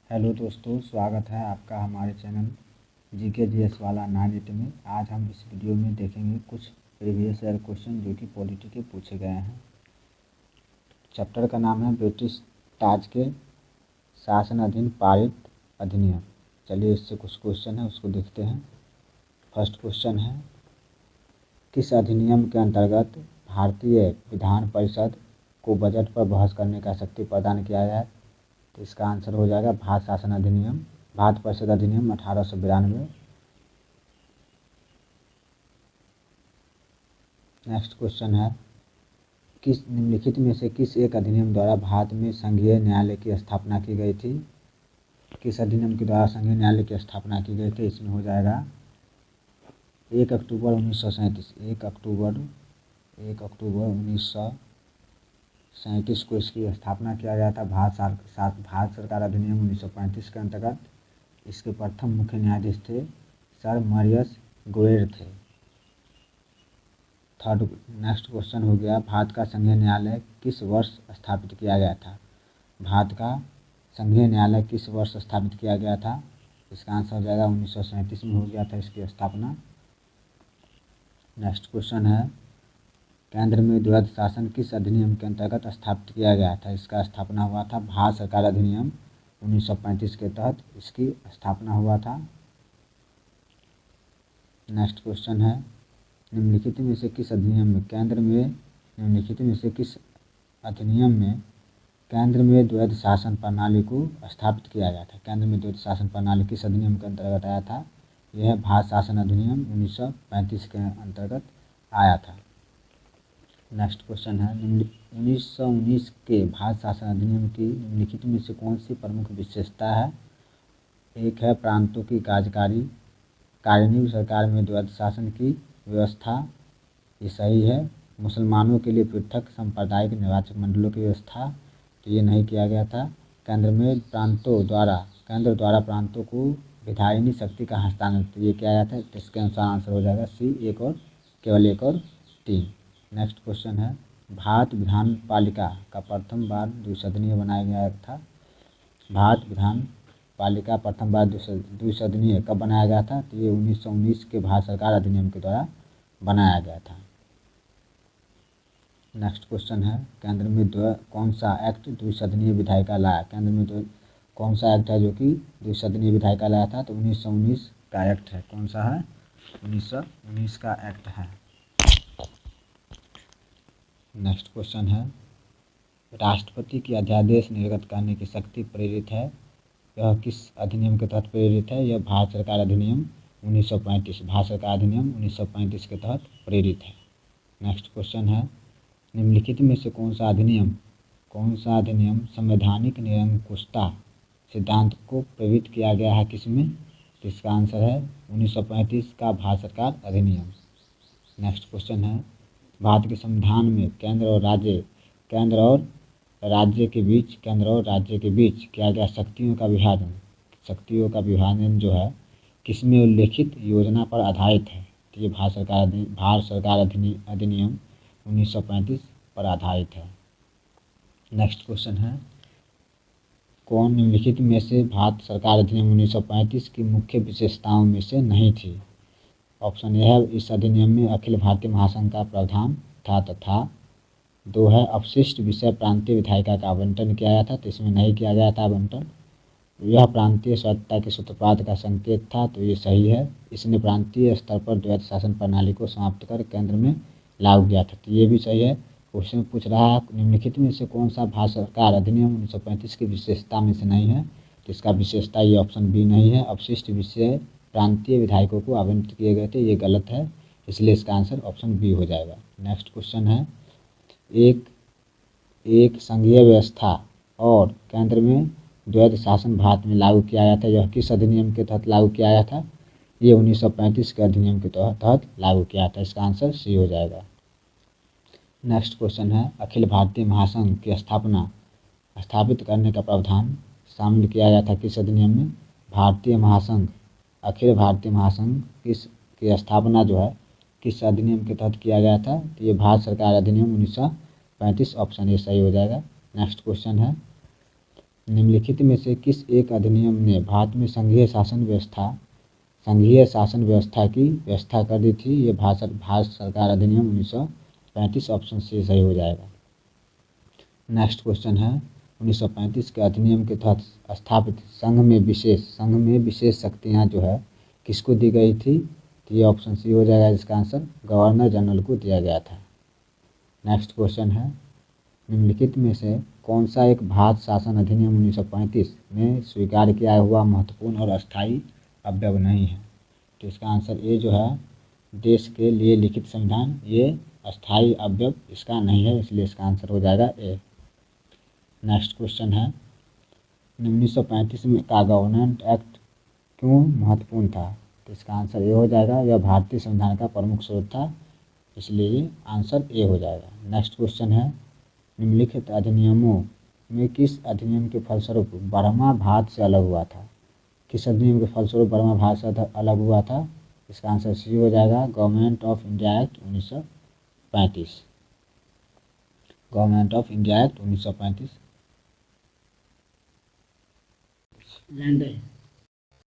Hello दोस्तों, स्वागत है आपका हमारे चैनल जीके जीएस वाला 9 में। आज हम इस वीडियो में देखेंगे कुछ प्रीवियस ईयर क्वेश्चन जो कि पॉलिटी के पूछे गए हैं। चैप्टर का नाम है ब्रिटिश ताज के शासन अधीन पारित अधिनियम। चलिए इससे कुछ क्वेश्चन है उसको देखते हैं। फर्स्ट क्वेश्चन है, किस अधिनियम के अंतर्गत भारतीय विधान परिषद को बजट पर बहस करने का शक्ति प्रदान किया जाए? तो इसका आंसर हो जाएगा भारत शासन अधिनियम, भारत परिषद अधिनियम 1892। नेक्स्ट क्वेश्चन है, किस निम्नलिखित में से किस एक अधिनियम द्वारा भारत में संघीय न्यायालय की स्थापना की गई थी? किस अधिनियम के द्वारा संघीय न्यायालय की स्थापना की गई थी? इसमें हो जाएगा 1 अक्टूबर 1937। 1 अक्टूबर 1937 को इसकी स्थापना किया गया था। भारत सरकार अधिनियम 1935 के अंतर्गत। इसके प्रथम मुख्य न्यायाधीश थे सर मरियस गोएर थे। थर्ड नेक्स्ट क्वेश्चन हो गया, भारत का संघीय न्यायालय किस वर्ष स्थापित किया गया था? भारत का संघीय न्यायालय किस वर्ष स्थापित किया गया था? इसका आंसर हो जाएगा 1937 में हो गया था इसकी स्थापना। नेक्स्ट क्वेश्चन है, केंद्र में द्वैध शासन किस अधिनियम के अंतर्गत स्थापित किया गया था? इसका स्थापना हुआ था भारत सरकार अधिनियम 1935 के तहत इसकी स्थापना हुआ था। नेक्स्ट क्वेश्चन है, निम्नलिखित में से किस अधिनियम में केंद्र में द्वैध शासन प्रणाली को स्थापित किया गया था? केंद्र में द्वैध शासन प्रणाली किस अधिनियम के अंतर्गत आया था? यह भारत शासन अधिनियम 1935 के अंतर्गत आया था। नेक्स्ट क्वेश्चन है, 1919 के भारत शासन अधिनियम की निम्नलिखित में से कौन सी प्रमुख विशेषता है? एक है प्रांतों की कार्यनीय सरकार में द्वैध शासन की व्यवस्था, ये सही है। मुसलमानों के लिए पृथक सांप्रदायिक निर्वाचक मंडलों की व्यवस्था, तो ये नहीं किया गया था। केंद्र द्वारा प्रांतों को विधायिनी शक्ति का हस्तांतरण ये किया जाता है। तो इसके अनुसार आंसर हो जाएगा सी, केवल 1 और 3। नेक्स्ट क्वेश्चन है, भारत विधान पालिका का प्रथम बार द्विसदनीय बनाया गया था। भारत विधान पालिका प्रथम बार द्विसदनीय कब बनाया गया था? तो ये 1919 के भारत सरकार अधिनियम के द्वारा बनाया गया था। नेक्स्ट क्वेश्चन है, केंद्र में कौन सा एक्ट द्विसदनीय विधायिका लाया? केंद्र में कौन सा एक्ट है जो कि द्विसदनीय विधायिका लाया था? तो 1919 का एक्ट है। कौन सा है? 1919 का एक्ट है। नेक्स्ट क्वेश्चन है, राष्ट्रपति की अध्यादेश निर्गत करने की शक्ति प्रेरित है, यह किस अधिनियम के तहत प्रेरित है? यह भारत सरकार अधिनियम 1935, भारत सरकार अधिनियम 1935 के तहत प्रेरित है। नेक्स्ट क्वेश्चन है, निम्नलिखित में से कौन सा अधिनियम संवैधानिक निरंकुशता सिद्धांत को प्रवृत्त किया गया है किसमें? तो इसका आंसर है 1935 का भारत सरकार अधिनियम। नेक्स्ट क्वेश्चन है, भारत के संविधान में केंद्र और राज्य के बीच किया गया शक्तियों का विभाजन जो है किसमें उल्लेखित योजना पर आधारित है? तो ये भारत सरकार अधिनियम 1935 पर आधारित है। नेक्स्ट क्वेश्चन है, कौन निम्नलिखित में से भारत सरकार अधिनियम 1935 की मुख्य विशेषताओं में से नहीं थी? ऑप्शन ए है, इस अधिनियम में अखिल भारतीय महासंघ का प्रावधान था तथा 2 है, अपशिष्ट विषय प्रांतीय विधायिका का आवंटन किया गया था। तो इसमें नहीं किया गया था आवंटन। यह प्रांतीय स्वायत्तता के सूत्रपात का संकेत था, तो ये सही है। इसने प्रांतीय स्तर पर द्वैध शासन प्रणाली को समाप्त कर केंद्र में लागू किया था, तो ये भी सही है। क्वेश्चन पूछ रहा है निम्नलिखित में से कौन सा भारत सरकार अधिनियम 1935 की विशेषता में से नहीं है? तो इसका विशेषता ये ऑप्शन बी नहीं है। अपशिष्ट विषय प्रांतीय विधायकों को आवंटित किए गए थे, ये गलत है, इसलिए इसका आंसर ऑप्शन बी हो जाएगा। नेक्स्ट क्वेश्चन है, एक संघीय व्यवस्था और केंद्र में द्वैध शासन भारत में लागू किया गया था, यह किस अधिनियम के तहत लागू किया गया था? ये 1935 के अधिनियम के तहत लागू किया था। इसका आंसर सी हो जाएगा। नेक्स्ट क्वेश्चन है, अखिल भारतीय महासंघ की स्थापित करने का प्रावधान शामिल किया गया था किस अधिनियम में? अखिल भारतीय महासंघ की स्थापना जो है किस अधिनियम के तहत किया गया था? तो ये भारत सरकार अधिनियम 1935, ऑप्शन ए सही हो जाएगा। नेक्स्ट क्वेश्चन है, निम्नलिखित में से किस एक अधिनियम ने भारत में संघीय शासन व्यवस्था की व्यवस्था कर दी थी? ये भारत सरकार अधिनियम 1935, ऑप्शन सी सही हो जाएगा। नेक्स्ट क्वेश्चन है, 1935 के अधिनियम के तहत स्थापित संघ में विशेष शक्तियाँ जो है किसको दी गई थी? तो ये ऑप्शन सी हो जाएगा, जिसका आंसर गवर्नर जनरल को दिया गया था। नेक्स्ट क्वेश्चन है, निम्नलिखित में से कौन सा एक भारत शासन अधिनियम 1935 में स्वीकार किया हुआ महत्वपूर्ण और अस्थायी अवयव नहीं है? तो इसका आंसर ए जो है, देश के लिए लिखित संविधान, ये अस्थायी अवयव इसका नहीं है, इसलिए इसका आंसर हो जाएगा ए। नेक्स्ट क्वेश्चन है, 1935 में का गवर्नमेंट एक्ट क्यों महत्वपूर्ण था? तो इसका आंसर ए हो जाएगा, यह भारतीय संविधान का प्रमुख स्रोत था, इसलिए आंसर ए हो जाएगा। नेक्स्ट क्वेश्चन है, निम्नलिखित अधिनियमों में किस अधिनियम के फलस्वरूप बर्मा भारत से अलग हुआ था? किस अधिनियम के फलस्वरूप बर्मा भारत से अलग हुआ था? इसका आंसर सी हो जाएगा, government of India act 1935। Government of India act 1935।